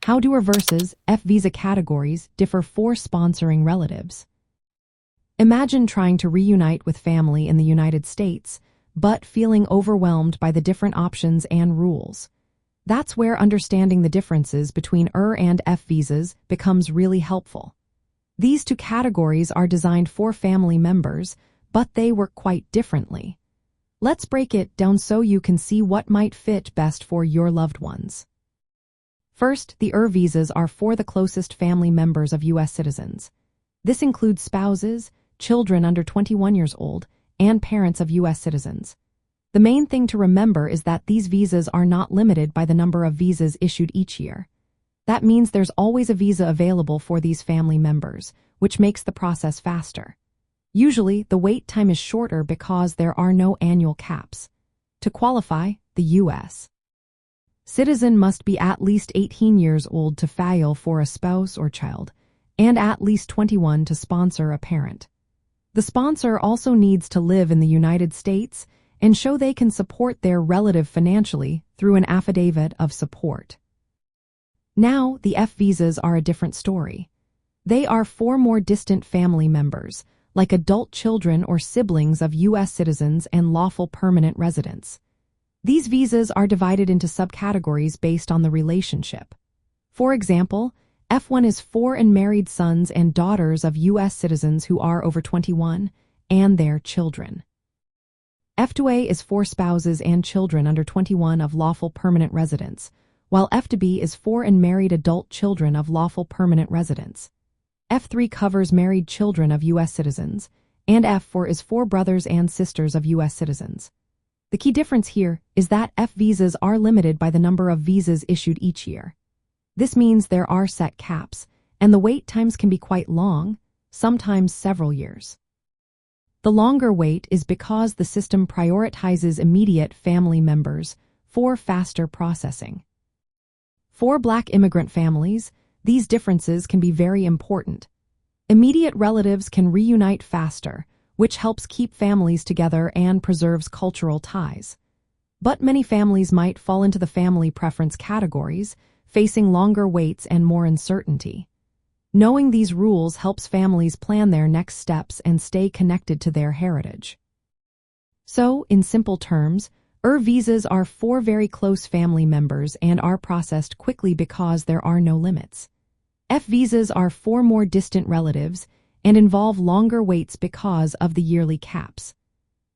How do ER versus F visa categories differ for sponsoring relatives? Imagine trying to reunite with family in the United States, but feeling overwhelmed by the different options and rules. That's where understanding the differences between ER and F visas becomes really helpful. These two categories are designed for family members, but they work quite differently. Let's break it down so you can see what might fit best for your loved ones. First, the ER visas are for the closest family members of U.S. citizens. This includes spouses, children under 21 years old, and parents of U.S. citizens. The main thing to remember is that these visas are not limited by the number of visas issued each year. That means there's always a visa available for these family members, which makes the process faster. Usually, the wait time is shorter because there are no annual caps. To qualify, the U.S. citizen must be at least 18 years old to file for a spouse or child, and at least 21 to sponsor a parent. The sponsor also needs to live in the United States and show they can support their relative financially through an affidavit of support. Now, the F visas are a different story. They are for more distant family members, like adult children or siblings of U.S. citizens and lawful permanent residents. These visas are divided into subcategories based on the relationship. For example, F1 is for unmarried sons and daughters of U.S. citizens who are over 21 and their children. F2A is for spouses and children under 21 of lawful permanent residents, while F2B is for unmarried adult children of lawful permanent residents. F3 covers married children of U.S. citizens, and F4 is for brothers and sisters of U.S. citizens. The key difference here is that F visas are limited by the number of visas issued each year. This means there are set caps, and the wait times can be quite long, sometimes several years. The longer wait is because the system prioritizes immediate family members for faster processing. For Black immigrant families, these differences can be very important. Immediate relatives can reunite faster, which helps keep families together and preserves cultural ties. But many families might fall into the family preference categories, facing longer waits and more uncertainty. Knowing these rules helps families plan their next steps and stay connected to their heritage. So, in simple terms, ER visas are for very close family members and are processed quickly because there are no limits. F visas are for more distant relatives and involve longer waits because of the yearly caps.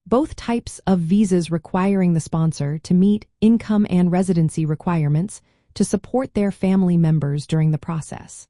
Both types of visas requiring the sponsor to meet income and residency requirements to support their family members during the process.